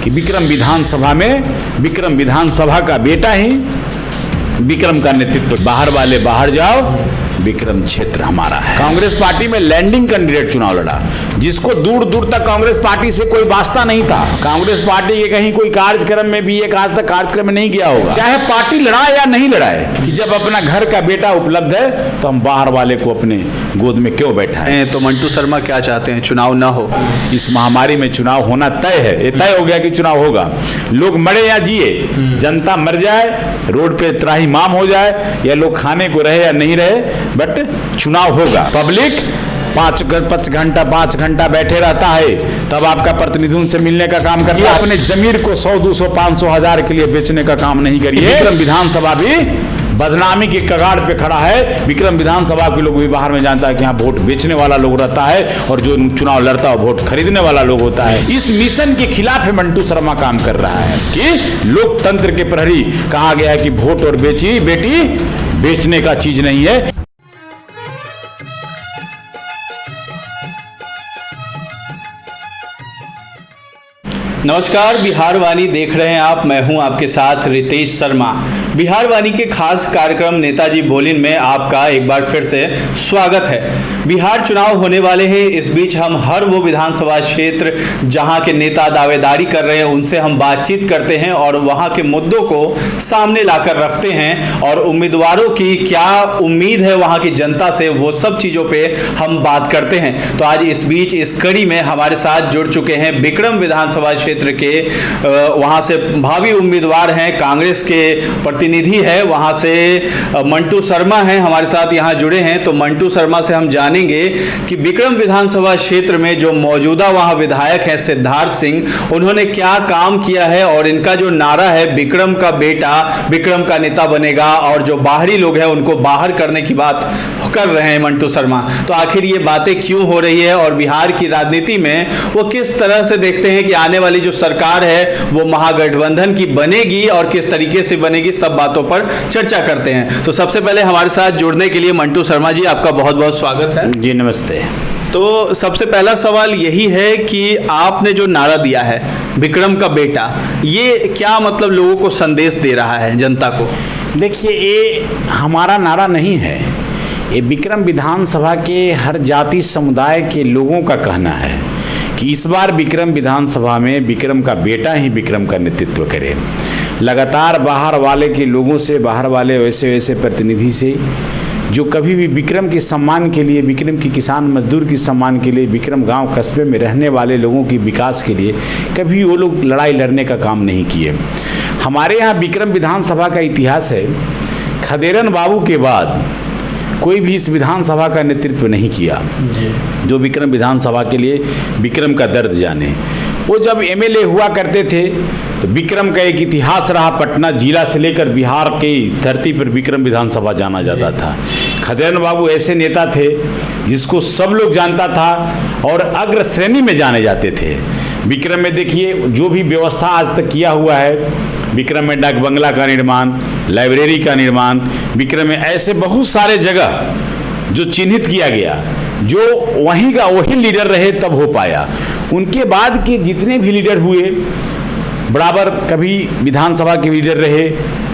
कि विक्रम विधानसभा का बेटा ही विक्रम का नेतृत्व, बाहर वाले बाहर जाओ, विक्रम क्षेत्र हमारा है। कांग्रेस पार्टी में लैंडिंग कैंडिडेट चुनाव लड़ा, जिसको दूर दूर तक कांग्रेस पार्टी से कोई वास्ता नहीं था। कांग्रेस पार्टी के कहीं कोई कार्यक्रम में भी एक आज तक कार्यक्रम में नहीं गया होगा, चाहे पार्टी लड़ाए या नहीं लड़ाए, कि जब अपना घर का बेटा उपलब्ध है तो हम बाहर वाले को अपने गोद में क्यों बैठाएं। तो मंटू शर्मा क्या चाहते हैं, चुनाव ना हो? इस महामारी में चुनाव होना तय है, ये तय हो गया कि चुनाव होगा। लोग मरे या जिए, जनता मर जाए, रोड पे त्राही माम हो जाए, या लोग खाने को रहे या नहीं रहे, बट चुनाव होगा। पब्लिक 5 घंटा बैठे रहता है, तब आपका प्रतिनिधियों से मिलने का काम करता है। अपने जमीर को 100, 200, 500, 1000 के लिए बेचने का काम नहीं करिए। विक्रम विधानसभा भी बदनामी की कगार पे खड़ा है। विक्रम विधानसभा के लोग भी बाहर में जानता है कि यहाँ वोट बेचने वाला लोग रहता है, और जो चुनाव लड़ता है वोट खरीदने वाला लोग होता है। इस मिशन के खिलाफ है मंटू शर्मा काम कर रहा है कि लोकतंत्र के प्रहरी कहा गया है कि वोट और बेटी बेचने का चीज नहीं है। नमस्कार, बिहार वाणी देख रहे हैं आप। मैं हूं आपके साथ रितेश शर्मा। बिहार वाणी के खास कार्यक्रम नेताजी बोलिन में आपका एक बार फिर से स्वागत है। बिहार चुनाव होने वाले हैं, इस बीच हम हर वो विधानसभा क्षेत्र जहां के नेता दावेदारी कर रहे हैं उनसे हम बातचीत करते हैं और वहां के मुद्दों को सामने लाकर रखते हैं, और उम्मीदवारों की क्या उम्मीद है वहां की जनता से, वो सब चीज़ों पर हम बात करते हैं। तो आज इस बीच इस कड़ी में हमारे साथ जुड़ चुके हैं विक्रम विधानसभा क्षेत्र के वहां से भावी उम्मीदवार हैं, कांग्रेस के प्रतिनिधि है वहां से मंटू शर्मा हैं, हमारे साथ यहां जुड़े हैं। तो मंटू शर्मा से हम जानेंगे कि विक्रम विधानसभा क्षेत्र में जो मौजूदा वहां विधायक हैं सिद्धार्थ सिंह, उन्होंने क्या काम किया है, और इनका जो नारा है विक्रम का बेटा विक्रम का नेता बनेगा, और जो बाहरी लोग हैं उनको बाहर करने की बात कर रहे हैं मंटू शर्मा। तो आखिर ये बातें क्यों हो रही है, और बिहार की राजनीति में वो किस तरह से देखते हैं कि आने वाली जो सरकार है वो महागठबंधन की बनेगी और किस तरीके से बनेगी, सब बातों पर चर्चा करते हैं। तो सबसे पहले हमारे साथ जुड़ने के लिए मंटू शर्मा जी आपका बहुत बहुत स्वागत है। जी नमस्ते। तो सबसे पहला सवाल यही है कि आपने जो नारा दिया है विक्रम का बेटा, ये क्या मतलब लोगों को संदेश दे रहा है, जनता को? देखिए, ये हमारा नारा नहीं है, ये विक्रम विधानसभा के हर जाति समुदाय के लोगों का कहना है कि इस बार विक्रम विधानसभा में विक्रम का बेटा ही विक्रम का नेतृत्व करे। लगातार बाहर वाले के लोगों से, बाहर वाले वैसे प्रतिनिधि से, जो कभी भी विक्रम के सम्मान के लिए, विक्रम की किसान मजदूर की सम्मान के लिए, विक्रम गांव कस्बे में रहने वाले लोगों की विकास के लिए कभी वो लोग लड़ाई लड़ने का काम नहीं किए। हमारे यहाँ विक्रम विधानसभा का इतिहास है, खदेरन बाबू के बाद कोई भी इस विधानसभा का नेतृत्व नहीं किया जो विक्रम विधानसभा के लिए विक्रम का दर्द जाने। वो जब एमएलए हुआ करते थे तो विक्रम का एक इतिहास रहा, पटना जिला से लेकर बिहार के धरती पर विक्रम विधानसभा जाना जाता था। खदेरन बाबू ऐसे नेता थे जिसको सब लोग जानता था और अग्र श्रेणी में जाने जाते थे। विक्रम में देखिए जो भी व्यवस्था आज तक किया हुआ है, विक्रम में डाक बंगला का निर्माण, लाइब्रेरी का निर्माण, विक्रम में ऐसे बहुत सारे जगह जो चिन्हित किया गया, जो वहीं का वही लीडर रहे तब हो पाया। उनके बाद के जितने भी लीडर हुए बराबर कभी विधानसभा के लीडर रहे,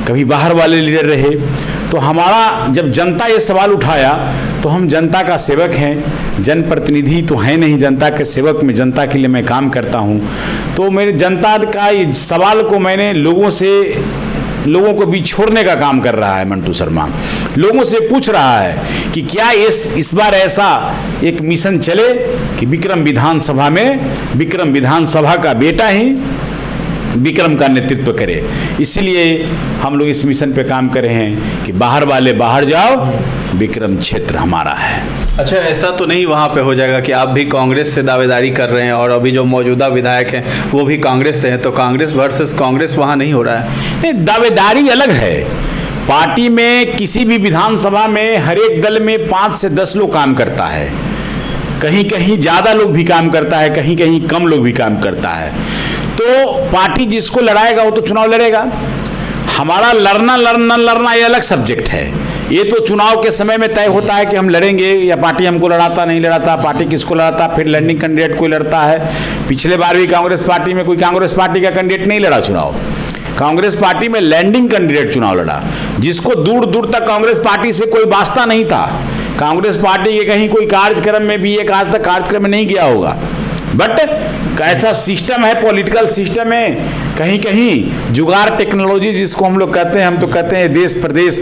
कभी बाहर वाले लीडर रहे। तो हमारा जब जनता ये सवाल उठाया तो हम जनता का सेवक हैं, जनप्रतिनिधि तो हैं नहीं, जनता के सेवक में, जनता के लिए मैं काम करता हूँ। तो मेरे जनता का इस सवाल को मैंने लोगों को बीच छोड़ने का काम कर रहा है मंटू शर्मा। लोगों से पूछ रहा है कि क्या इस बार ऐसा एक मिशन चले कि विक्रम विधानसभा में विक्रम विधानसभा का बेटा ही विक्रम का नेतृत्व करे। इसीलिए हम लोग इस मिशन पे काम कर रहे हैं कि बाहर वाले बाहर जाओ, विक्रम क्षेत्र हमारा है। अच्छा, ऐसा तो नहीं वहाँ पे हो जाएगा कि आप भी कांग्रेस से दावेदारी कर रहे हैं और अभी जो मौजूदा विधायक हैं वो भी कांग्रेस से हैं, तो कांग्रेस वर्सेस कांग्रेस वहाँ नहीं हो रहा है? नहीं, दावेदारी अलग है। पार्टी में किसी भी विधानसभा में हर एक दल में 5 से 10 लोग काम करता है, कहीं कहीं ज़्यादा लोग भी काम करता है, कहीं कहीं कम लोग भी काम करता है। तो पार्टी जिसको लड़ाएगा वो तो चुनाव लड़ेगा। हमारा लड़ना ये अलग सब्जेक्ट है, ये तो चुनाव के समय में तय होता है कि हम लड़ेंगे या पार्टी हमको लड़ाता नहीं लड़ाता, पार्टी किसको लड़ाता, फिर लैंडिंग कैंडिडेट कोई लड़ता है। पिछले बार भी कांग्रेस पार्टी में कोई कांग्रेस पार्टी का कैंडिडेट नहीं लड़ा चुनाव, कांग्रेस पार्टी में लैंडिंग कैंडिडेट चुनाव लड़ा, जिसको दूर दूर तक कांग्रेस पार्टी से कोई वास्ता नहीं था। कांग्रेस पार्टी के कहीं कोई कार्यक्रम में भी एक आज तक कार्यक्रम में नहीं गया होगा, बट ऐसा सिस्टम है, पॉलिटिकल सिस्टम है। कहीं कहीं जुगाड़ टेक्नोलॉजी जिसको हम लोग कहते हैं, हम तो कहते हैं देश प्रदेश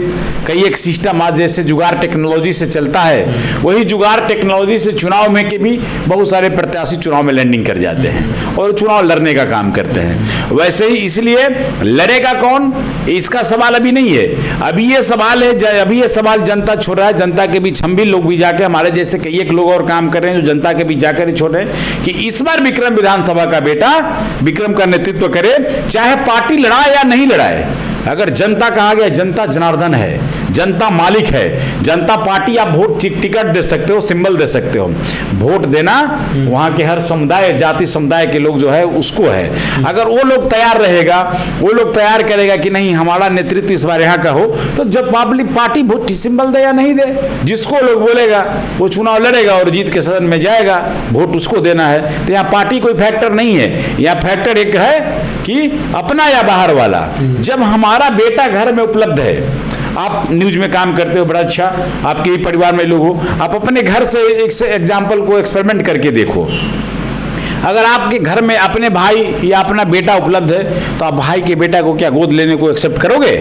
कई एक सिस्टम आज जैसे जुगाड़ टेक्नोलॉजी से चलता है, वही जुगाड़ टेक्नोलॉजी से चुनाव में के भी बहुत सारे प्रत्याशी चुनाव में लैंडिंग कर जाते हैं और चुनाव लड़ने का काम करते हैं। वैसे ही इसलिए लड़ेगा कौन, इसका सवाल अभी नहीं है। अभी ये सवाल है, अभी ये सवाल जनता छोड़ रहा है। जनता के बीच हम भी लोग भी जाके, हमारे जैसे कई एक लोग और काम कर रहे हैं जो जनता के बीच जाकर छोड़ रहे हैं कि इस बार विक्रम विधानसभा का बेटा विक्रम का नेतृत्व करे, चाहे पार्टी लड़ाए या नहीं लड़ाए। अगर जनता कहा गया, जनता जनार्दन है, जनता मालिक है। जनता पार्टी आप वोट टिकट दे सकते हो, सिंबल दे सकते हो, वोट देना वहां के हर समुदाय जाति समुदाय के लोग जो है उसको है। अगर वो लोग तैयार रहेगा, वो लोग तैयार करेगा कि नहीं हमारा नेतृत्व इस बार यहाँ का हो, तो जब पब्लिक पार्टी वोट सिंबल दे या नहीं दे, जिसको लोग बोलेगा वो चुनाव लड़ेगा और जीत के सदन में जाएगा, वोट उसको देना है। तो यहाँ पार्टी कोई फैक्टर नहीं है, यहाँ फैक्टर एक है कि अपना या बाहर वाला। जब हमारा बेटा घर में उपलब्ध है, आप न्यूज में काम करते हो, बड़ा अच्छा, आपके ही परिवार में लोग हो, आप अपने घर से एक एग्जाम्पल को एक्सपेरिमेंट करके देखो। अगर आपके घर में अपने भाई या अपना बेटा उपलब्ध है तो आप भाई के बेटा को क्या गोद लेने को एक्सेप्ट करोगे?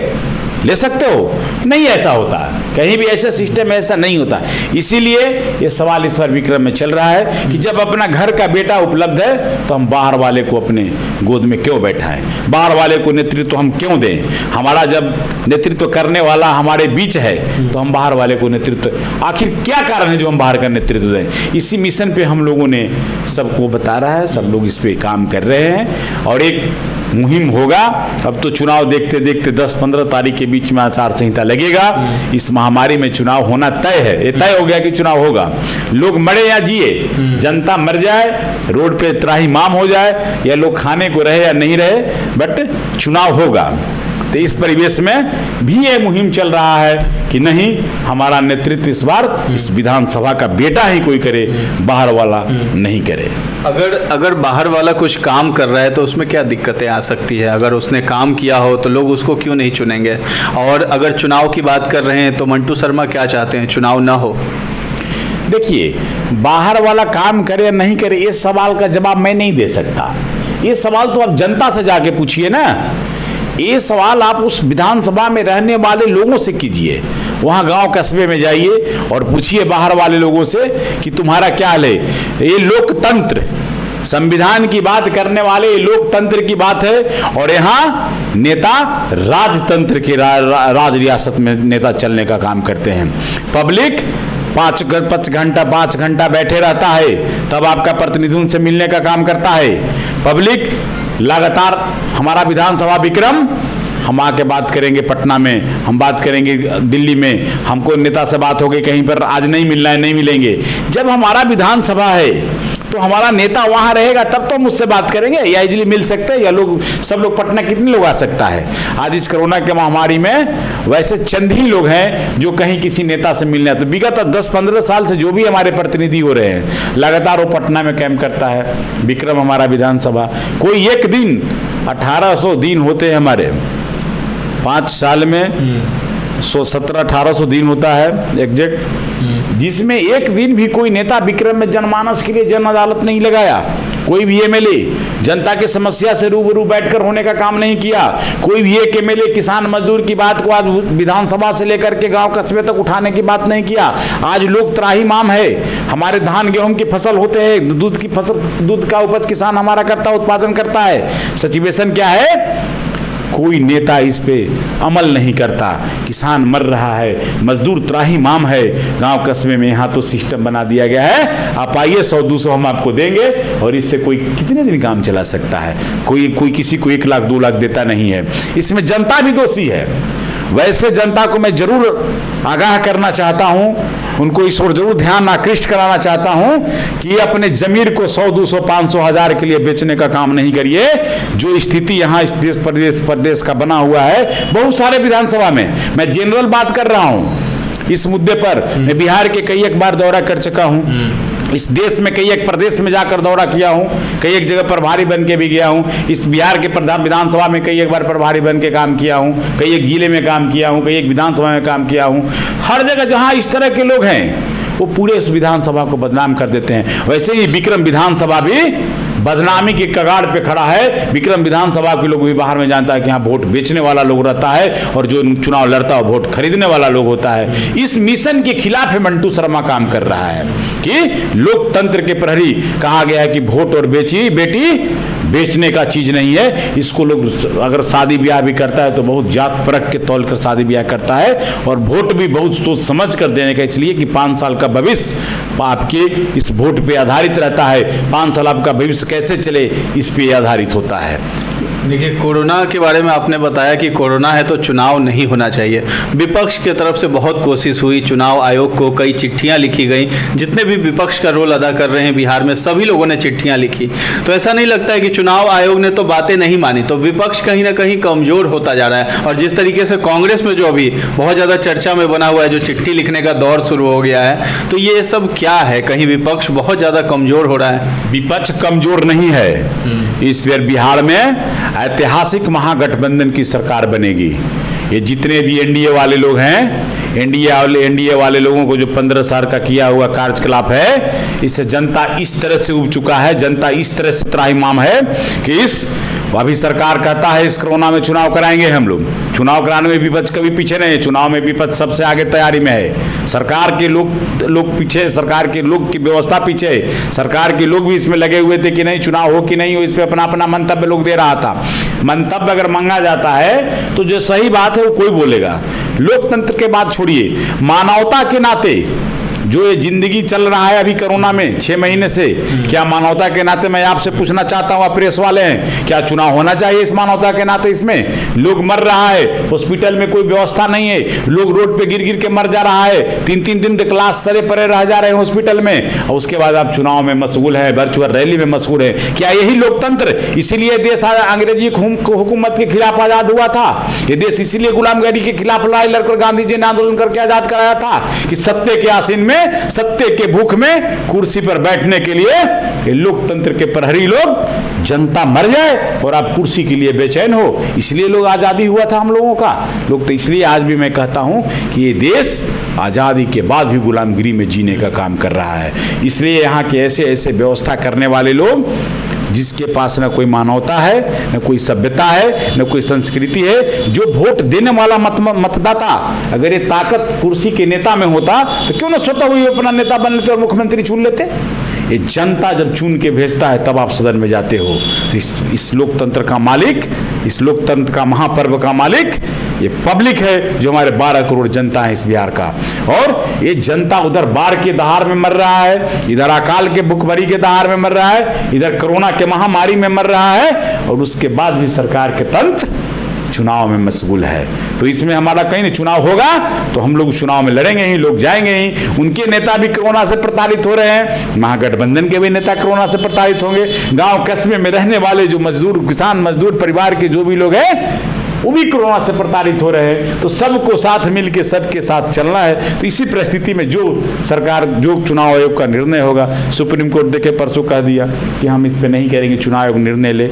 ले सकते हो? नहीं ऐसा होता, कहीं भी ऐसा सिस्टम ऐसा नहीं होता। इसीलिए ये सवाल इस बार विक्रम में चल रहा है कि जब अपना घर का बेटा उपलब्ध है तो हम बाहर वाले को अपने गोद में क्यों बैठाएं, बाहर वाले को नेतृत्व हम क्यों दें? हमारा जब नेतृत्व करने वाला हमारे बीच है तो हम बाहर वाले को नेतृत्व, आखिर क्या कारण है जो हम बाहर का नेतृत्व दें? इसी मिशन पे हम लोगों ने सबको बता रहा है, सब लोग इस पे काम कर रहे हैं और एक मुहिम होगा। अब तो चुनाव देखते देखते 10-15 तारीख के बीच में आचार संहिता लगेगा। इस महामारी में चुनाव होना तय है, ये तय हो गया कि चुनाव होगा। लोग मरे या जिए, जनता मर जाए, रोड पे त्राहिमाम हो जाए, या लोग खाने को रहे या नहीं रहे, बट चुनाव होगा। तो इस परिवेश में भी ये मुहिम चल रहा है कि नहीं हमारा नेतृत्व इस बार इस विधानसभा का बेटा ही कोई करे, बाहर वाला नहीं करे। अगर बाहर वाला कुछ काम कर रहा है तो उसमें क्या दिक्कतें आ सकती है? अगर उसने काम किया हो तो लोग उसको क्यों नहीं चुनेंगे? और अगर चुनाव की बात कर रहे हैं तो मंटू शर्मा क्या चाहते हैं, चुनाव ना हो? देखिए, बाहर वाला काम करे या नहीं करे, इस सवाल का जवाब मैं नहीं दे सकता। ये सवाल तो आप जनता से जाके पूछिए ना। ये सवाल आप उस विधानसभा में रहने वाले लोगों से कीजिए, वहाँ गांव कस्बे में जाइए और पूछिए बाहर वाले लोगों से कि तुम्हारा क्या हाल है। ये लोकतंत्र, संविधान की बात करने वाले ये लोकतंत्र की बात है और यहाँ नेता राजतंत्र के राज रियासत में नेता चलने का काम करते हैं। पब्लिक 5 घंटा बैठे रहता है, तब आपका प्रतिनिधि उनसे मिलने का काम करता है। पब्लिक लगातार, हमारा विधानसभा विक्रम, हम आके बात करेंगे पटना में, हम बात करेंगे दिल्ली में, हमको नेता से बात हो गई कहीं पर आज नहीं मिलना है, नहीं मिलेंगे। जब हमारा विधानसभा है तो हमारा नेता वहाँ रहेगा, तब तो मुझसे बात करेंगे, या इजीली मिल सकते हैं, या लोग सब लोग पटना कितने लोग आ सकता है? आज इस कोरोना के महामारी में वैसे चंद ही लोग हैं जो कहीं किसी नेता से मिलने आते। विगत 10-15 साल से जो भी हमारे प्रतिनिधि हो रहे हैं लगातार वो पटना में कैंप करता है विक्रम हमारा विधानसभा। कोई एक दिन 1800 दिन होते हैं हमारे 5 साल में, 1700-1800 दिन होता है एग्जैक्ट, जिसमें एक दिन भी कोई नेता विक्रम में जनमानस के लिए जन अदालत नहीं लगाया। कोई भी एमएलए जनता की समस्या से रूबरू बैठकर होने का काम नहीं किया। कोई भी एक एमएलए किसान मजदूर की बात को आज विधानसभा से लेकर के गांव कस्बे तक उठाने की बात नहीं किया। आज लोग त्राहिमाम है, हमारे धान गेहूं की फसल होते हैं, दूध की फसल, दूध का उपज किसान हमारा करता, उत्पादन करता है। सिचुएशन क्या है? कोई नेता इस पे अमल नहीं करता। किसान मर रहा है, मजदूर त्राहिमाम है गांव कस्बे में। यहाँ तो सिस्टम बना दिया गया है, आप आइए 100-200 हम आपको देंगे, और इससे कोई कितने दिन काम चला सकता है? कोई किसी को 1 लाख 2 लाख देता नहीं है। इसमें जनता भी दोषी है। वैसे जनता को मैं जरूर आगाह करना चाहता हूँ, उनको इस ओर जरूर ध्यान आकृष्ट कराना चाहता हूँ कि अपने जमीर को 100-200 500 हज़ार के लिए बेचने का काम नहीं करिए। जो स्थिति यहाँ इस देश प्रदेश का बना हुआ है बहुत सारे विधानसभा में, मैं जनरल बात कर रहा हूँ, इस मुद्दे पर। मैं बिहार के कई एक बार दौरा कर चुका हूँ, इस देश में कई एक प्रदेश में जाकर दौरा किया हूँ, कई एक जगह प्रभारी बन के भी गया हूँ। इस बिहार के प्रधान विधानसभा में कई एक बार प्रभारी बन के काम किया हूँ, कई एक जिले में काम किया हूँ, कई एक विधानसभा में काम किया हूँ। हर जगह जहाँ इस तरह के लोग हैं वो पूरे इस विधानसभा को बदनाम कर देते हैं। वैसे ही विक्रम विधानसभा भी बदनामी के कगार पे खड़ा है। विक्रम विधानसभा के लोग भी बाहर में जानता है कि यहाँ वोट बेचने वाला लोग रहता है और जो चुनाव लड़ता है वोट खरीदने वाला लोग होता है। इस मिशन के खिलाफ है मंटू शर्मा काम कर रहा है कि लोकतंत्र के प्रहरी कहा गया है कि वोट और बेटी बेचने का चीज नहीं है। इसको लोग अगर शादी ब्याह भी करता है तो बहुत जात परख के तौल कर शादी ब्याह करता है और वोट भी बहुत सोच समझ कर देने का, इसलिए कि 5 साल का भविष्य आपके इस वोट पे आधारित रहता है। 5 साल आपका भविष्य कैसे चले इस पे आधारित होता है। देखिए, कोरोना के बारे में आपने बताया कि कोरोना है तो चुनाव नहीं होना चाहिए। विपक्ष की तरफ से बहुत कोशिश हुई, चुनाव आयोग को कई चिट्ठियां लिखी गई। जितने भी विपक्ष का रोल अदा कर रहे हैं बिहार में सभी लोगों ने चिट्ठियां लिखी। तो ऐसा नहीं लगता है कि चुनाव आयोग ने तो बातें नहीं मानी, तो विपक्ष कहीं ना कहीं कमजोर होता जा रहा है। और जिस तरीके से कांग्रेस में जो अभी बहुत ज़्यादा चर्चा में बना हुआ है, जो चिट्ठी लिखने का दौर शुरू हो गया है, तो ये सब क्या है? कहीं विपक्ष बहुत ज़्यादा कमजोर हो रहा है? विपक्ष कमजोर नहीं है। इस बार बिहार में ऐतिहासिक महागठबंधन की सरकार बनेगी। ये जितने भी एनडीए वाले लोग हैं, एनडीए वाले लोगों को जो 15 साल का किया हुआ कार्यकलाप है, इससे जनता इस तरह से उब चुका है, जनता इस तरह से त्राहिमाम है कि अभी सरकार कहता है इस कोरोना में चुनाव कराएंगे हम लोग। चुनाव कराने में विपक्ष कभी पीछे नहीं है, चुनाव में विपक्ष सबसे आगे तैयारी में है। सरकार के लोग पीछे, सरकार के लोग की व्यवस्था पीछे है। सरकार के लोग भी इसमें लगे हुए थे कि नहीं चुनाव हो कि नहीं हो, इस पर अपना अपना मंतव्य लोग दे रहा था। मंतव्य अगर मांगा जाता है तो जो सही बात है वो कोई बोलेगा। लोकतंत्र के बात छोड़िए, मानवता के नाते जो ये जिंदगी चल रहा है अभी कोरोना में 6 महीने से, क्या मानवता के नाते मैं आपसे पूछना चाहता हूँ, प्रेस वाले हैं, क्या चुनाव होना चाहिए इस मानवता के नाते? इसमें लोग मर रहा है, हॉस्पिटल में कोई व्यवस्था नहीं है, लोग रोड पे गिर गिर के मर जा रहा है, 3-3 दिन तक लाश सरे परे रह जा रहे हैं हॉस्पिटल में, और उसके बाद आप चुनाव में मशगूल है, वर्चुअल रैली में मशगूल है। क्या यही लोकतंत्र? इसीलिए देश अंग्रेजी हुकूमत के खिलाफ आजाद हुआ था। ये देश इसीलिए गुलामगिरी के खिलाफ लड़ाई लड़कर गांधी जी ने आंदोलन करके आजाद कराया था कि सत्य के आसीन में, सत्य के भूख में कुर्सी पर बैठने के लिए ये लोकतंत्र के प्रहरी लोग, जनता मर जाए और आप कुर्सी के लिए बेचैन हो, इसलिए लोग आजादी हुआ था हम लोगों का। लोग तो इसलिए आज भी मैं कहता हूं कि ये देश आजादी के बाद भी गुलामगिरी में जीने का काम कर रहा है। इसलिए यहाँ के ऐसे ऐसे व्यवस्था करने वाले लोग, जिसके पास न कोई मानवता है, न कोई सभ्यता है, न कोई संस्कृति है, जो वोट देने वाला मतदाता अगर ये ताकत कुर्सी के नेता में होता तो क्यों न स्वतः हुई अपना नेता बन लेते और मुख्यमंत्री चुन लेते? ये जनता जब चुन के भेजता है तब आप सदन में जाते हो। तो इस लोकतंत्र का मालिक, इस लोकतंत्र का महापर्व का मालिक ये पब्लिक है, जो हमारे 12 करोड़ जनता है इस बिहार का। और ये जनता उधर बाढ़ के दहाड़ में मर रहा है, इधर अकाल के भुखमरी के दहाड़ में मर रहा है, इधर कोरोना के महामारी में मर रहा है, और उसके बाद भी सरकार के तंत्र चुनाव में मशगूल है। तो इसमें हमारा कहीं नहीं, चुनाव होगा तो हम लोग चुनाव में लड़ेंगे ही, लोग जाएंगे ही। उनके नेता भी कोरोना से प्रताड़ित हो रहे हैं, महागठबंधन के भी नेता कोरोना से प्रताड़ित होंगे। गांव कस्बे में रहने वाले जो मजदूर, किसान मजदूर परिवार के जो भी लोग हैं वो भी कोरोना से प्रताड़ित हो रहे हैं। तो सबको साथ मिलकर सबके साथ चलना है। तो इसी परिस्थिति में जो सरकार, जो चुनाव आयोग का निर्णय होगा, सुप्रीम कोर्ट देखे परसों कह दिया कि हम इस पे नहीं करेंगे, चुनाव आयोग निर्णय ले,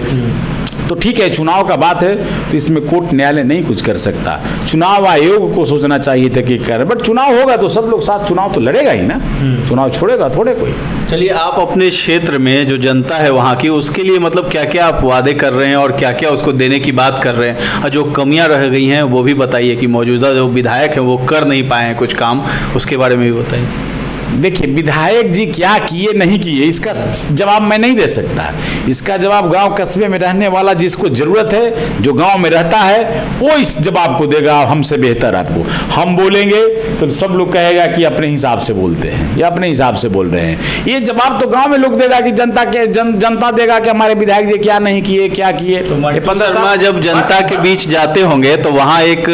तो ठीक है, चुनाव का बात है तो इसमें कोर्ट न्यायालय नहीं कुछ कर सकता। चुनाव आयोग को सोचना चाहिए था कि कर, बट चुनाव होगा तो सब लोग साथ चुनाव तो लड़ेगा ही ना, चुनाव छोड़ेगा थोड़े कोई। चलिए, आप अपने क्षेत्र में जो जनता है वहाँ की, उसके लिए मतलब क्या क्या आप वादे कर रहे हैं और क्या क्या उसको देने की बात कर रहे हैं, और जो कमियाँ रह गई हैं वो भी बताइए कि मौजूदा जो विधायक हैं वो कर नहीं पाए हैं कुछ काम, उसके बारे में भी बताइए। देखिए, विधायक जी क्या किए नहीं किए इसका जवाब मैं नहीं दे सकता। इसका जवाब गांव कस्बे में रहने वाला, जिसको जरूरत है, जो गांव में रहता है, वो इस जवाब को देगा हमसे बेहतर। आपको हम बोलेंगे तो सब लोग कहेगा कि अपने हिसाब से बोलते हैं या अपने हिसाब से बोल रहे हैं। ये जवाब तो गांव में लोग देगा कि जनता देगा कि हमारे विधायक जी क्या नहीं किए, क्या किए। तो जब जनता के बीच जाते होंगे तो वहाँ एक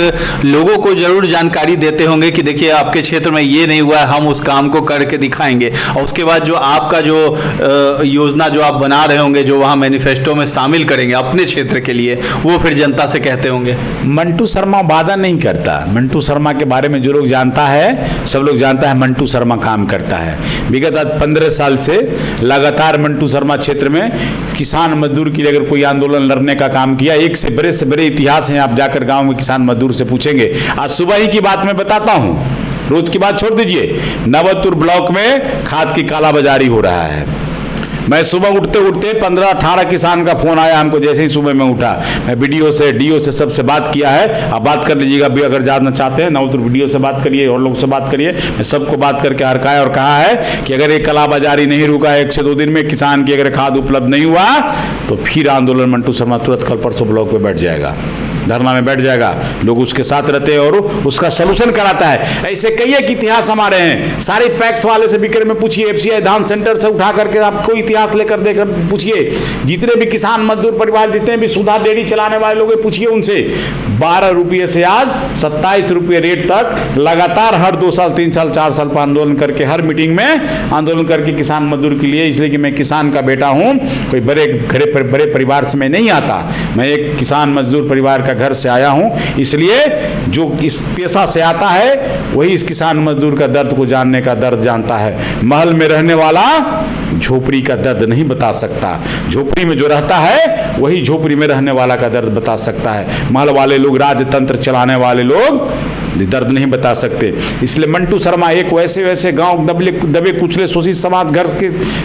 लोगों को जरूर जानकारी देते होंगे कि देखिए आपके क्षेत्र में ये नहीं हुआ, हम उस काम को करके दिखाएंगे, और उसके बाद जो आपका जो योजना जो आप बना रहे होंगे, जो वहाँ मैनिफेस्टो में शामिल करेंगे अपने क्षेत्र के लिए, वो फिर जनता से कहते होंगे। मंटू शर्मा वादा नहीं करता। मंटू शर्मा के बारे में जो लोग जानता है, सब लोग जानता है मंटू शर्मा काम करता है। विगत 15 साल से लगातार मंटू शर्मा क्षेत्र में किसान मजदूर के लिए अगर कोई आंदोलन लड़ने का काम किया, एक से बड़े इतिहास हैं। आप जाकर गांव में किसान मजदूर से पूछेंगे। आज सुबह ही की बात मैं बताता हूं, रोज की बात छोड़ दीजिए। नवतपुर ब्लॉक में खाद की कालाबाजारी हो रहा है। मैं सुबह उठते 15-18 किसान का फोन आया हमको। जैसे ही सुबह मैं उठा, मैं वीडियो से डीओ से सबसे बात किया है। आप बात कर लीजिएगा भी, अगर जानना चाहते हैं नवतपुर वीडियो से बात करिए और लोग से बात करिए। मैं सबको बात करके हरकाया और कहा है कि अगर ये कालाबाजारी नहीं रुका 1 से 2 दिन में, किसान की अगर खाद उपलब्ध नहीं हुआ तो फिर आंदोलन मंटू शर्मा तुरंत कल परसों ब्लॉक में बैठ जाएगा, धरना में बैठ जाएगा। लोग उसके साथ रहते हैं और उसका सलूशन कराता है। ऐसे कई एक इतिहास हमारे हैं। सारे पैक्स वाले से बिक्र में पूछिए, FCI धान सेंटर से उठा करके आप कोई इतिहास लेकर देकर पूछिए। जितने भी किसान मजदूर परिवार, जितने भी सुधा डेयरी चलाने वाले लोग, पूछिए उनसे। 12 रुपये से आज 27 रुपये रेट तक लगातार हर 2 साल 3 साल 4 साल पर आंदोलन करके, हर मीटिंग में आंदोलन करके किसान मजदूर के लिए। इसलिए कि मैं किसान का बेटा हूँ, कोई बड़े परिवार से मैं नहीं आता। मैं एक किसान मजदूर परिवार का घर से आया हूं। इसलिए जो इस पेशा से आता है वही इस किसान मजदूर का दर्द को जानने का दर्द जानता है। महल में रहने वाला झोपड़ी का दर्द नहीं बता सकता। झोपड़ी में जो रहता है वही झोपड़ी में रहने वाला का दर्द बता सकता है। महल वाले लोग, राजतंत्र चलाने वाले लोग दर्द नहीं बता सकते। इसलिए मंटू शर्मा एक वैसे गांव दबे कुचले शोषित समाज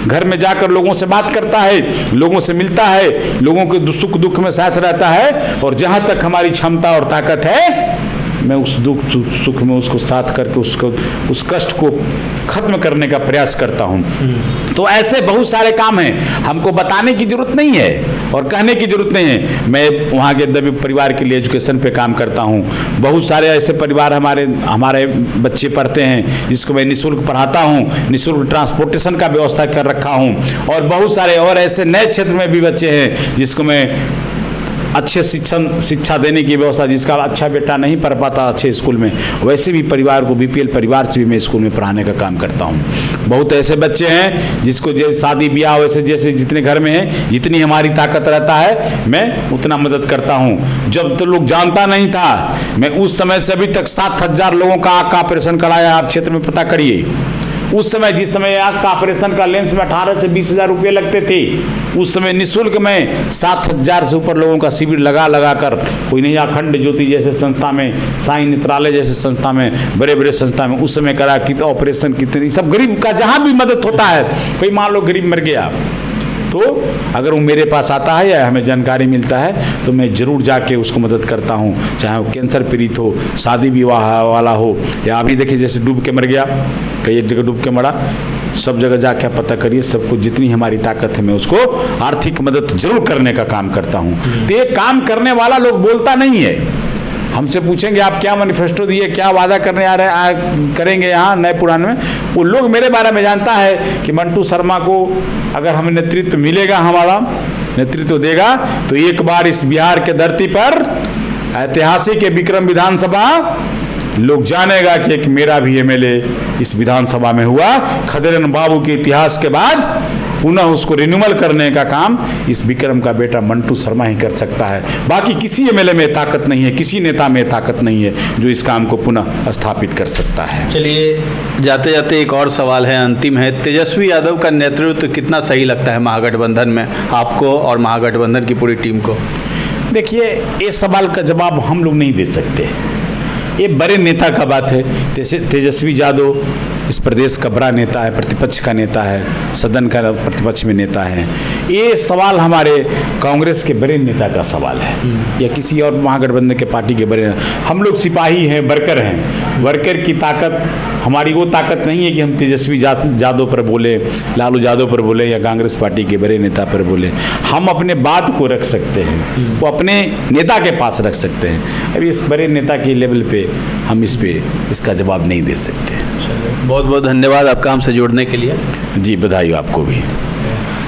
घर में जाकर लोगों से बात करता है, लोगों से मिलता है, लोगों के सुख दुख में साथ रहता है। और जहां तक हमारी क्षमता और ताकत है, मैं उस दुख सुख में उसको साथ करके उस कष्ट को खत्म करने का प्रयास करता हूं। तो ऐसे बहुत सारे काम हैं, हमको बताने की जरूरत नहीं है और कहने की जरूरत नहीं है। मैं वहाँ के दबे परिवार के लिए एजुकेशन पे काम करता हूँ। बहुत सारे ऐसे परिवार हमारे बच्चे पढ़ते हैं जिसको मैं निःशुल्क पढ़ाता हूँ, निःशुल्क ट्रांसपोर्टेशन का व्यवस्था कर रखा हूँ। और बहुत सारे और ऐसे नए क्षेत्र में भी बच्चे हैं जिसको मैं अच्छे शिक्षा देने की व्यवस्था, जिसका अच्छा बेटा नहीं पढ़ पाता अच्छे स्कूल में, वैसे भी परिवार को, BPL परिवार से भी मैं स्कूल में पढ़ाने का काम करता हूँ। बहुत ऐसे बच्चे हैं जिसको शादी ब्याह वैसे जैसे जितने घर में हैं, जितनी हमारी ताकत रहता है मैं उतना मदद करता हूँ। जब तो लोग जानता नहीं था, मैं उस समय से अभी तक 7,000 लोगों का आँख का ऑपरेशन कराया। आप क्षेत्र में पता करिए, उस समय जिस समय आँख का ऑपरेशन का लेंस में 18 से 20,000 रुपये लगते थे, उस समय निःशुल्क में 7,000 से ऊपर लोगों का शिविर लगा कर, कोई नहीं अखंड ज्योति जैसे संस्था में, साईं नेत्रालय जैसे संस्था में, बड़े संस्था में उस समय करा कि ऑपरेशन कितने, सब गरीब का जहाँ भी मदद होता है। कोई मान लो गरीब मर गया तो अगर वो मेरे पास आता है या हमें जानकारी मिलता है तो मैं ज़रूर जाके उसको मदद करता हूँ। चाहे वो कैंसर पीड़ित हो, शादी विवाह वाला हो, या अभी देखिए जैसे डूब के मर गया, कई एक जगह डूब के मरा। सब जगह जाके पता करिए, सबको जितनी हमारी ताकत है मैं उसको आर्थिक मदद जरूर करने का काम करता हूँ। तो ये काम करने वाला लोग बोलता नहीं है। हमसे पूछेंगे आप क्या मैनिफेस्टो दिए, क्या वादा करने करेंगे यहाँ नए पुराने में, वो लोग मेरे बारे में जानता है कि मंटू शर्मा को अगर हमें नेतृत्व मिलेगा, हमारा नेतृत्व देगा, तो एक बार इस बिहार के धरती पर ऐतिहासिक विक्रम विधानसभा लोग जानेगा कि एक मेरा भी MLA इस विधानसभा में हुआ। खदेरन बाबू के इतिहास के बाद पुनः उसको रिन्यूअल करने का काम इस विक्रम का बेटा मंटू शर्मा ही कर सकता है। बाकी किसी MLA में ताकत नहीं है, किसी नेता में ताकत नहीं है जो इस काम को पुनः स्थापित कर सकता है। चलिए, जाते जाते एक और सवाल है, अंतिम है। तेजस्वी यादव का नेतृत्व कितना सही लगता है महागठबंधन में आपको और महागठबंधन की पूरी टीम को? देखिए, इस सवाल का जवाब हम लोग नहीं दे सकते। ये बड़े नेता का बात है। तेजस्वी यादव इस प्रदेश का बड़ा नेता है, प्रतिपक्ष का नेता है, सदन का प्रतिपक्ष में नेता है। ये सवाल हमारे कांग्रेस के बड़े नेता का सवाल है या किसी और महागठबंधन के पार्टी के बड़े। हम लोग सिपाही हैं, वर्कर हैं। वर्कर की ताकत हमारी वो ताकत नहीं है कि हम तेजस्वी यादव पर बोले, लालू यादव पर बोले या कांग्रेस पार्टी के बड़े नेता पर बोले। हम अपने बात को रख सकते हैं, वो अपने नेता के पास रख सकते हैं। अभी इस बड़े नेता के लेवल पे हम इसका जवाब नहीं दे सकते। बहुत बहुत धन्यवाद आपका हमसे जुड़ने के लिए। जी, बधाई आपको भी।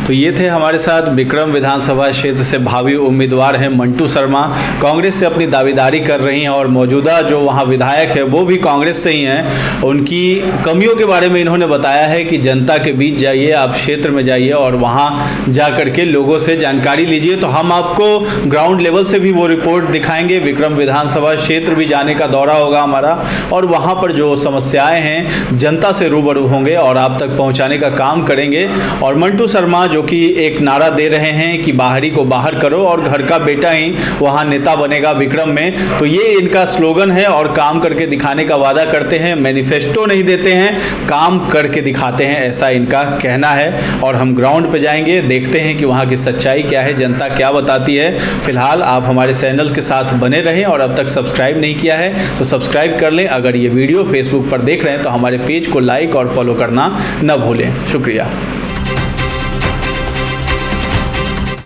तो ये थे हमारे साथ विक्रम विधानसभा क्षेत्र से भावी उम्मीदवार हैं मंटू शर्मा। कांग्रेस से अपनी दावेदारी कर रही हैं और मौजूदा जो वहाँ विधायक है वो भी कांग्रेस से ही हैं। उनकी कमियों के बारे में इन्होंने बताया है कि जनता के बीच जाइए, आप क्षेत्र में जाइए और वहाँ जा कर के लोगों से जानकारी लीजिए। तो हम आपको ग्राउंड लेवल से भी वो रिपोर्ट दिखाएंगे। विक्रम विधानसभा क्षेत्र भी जाने का दौरा होगा हमारा और वहाँ पर जो समस्याएं हैं जनता से रूबरू होंगे और आप तक पहुँचाने का काम करेंगे। और मंटू शर्मा जो कि एक नारा दे रहे हैं कि बाहरी को बाहर करो और घर का बेटा ही वहाँ नेता बनेगा विक्रम में, तो ये इनका स्लोगन है और काम करके दिखाने का वादा करते हैं। मैनिफेस्टो नहीं देते हैं, काम करके दिखाते हैं, ऐसा इनका कहना है। और हम ग्राउंड पे जाएंगे, देखते हैं कि वहाँ की सच्चाई क्या है, जनता क्या बताती है। फिलहाल आप हमारे चैनल के साथ बने रहें और अब तक सब्सक्राइब नहीं किया है तो सब्सक्राइब कर लें। अगर ये वीडियो फेसबुक पर देख रहे हैं तो हमारे पेज को लाइक और फॉलो करना न भूलें। शुक्रिया।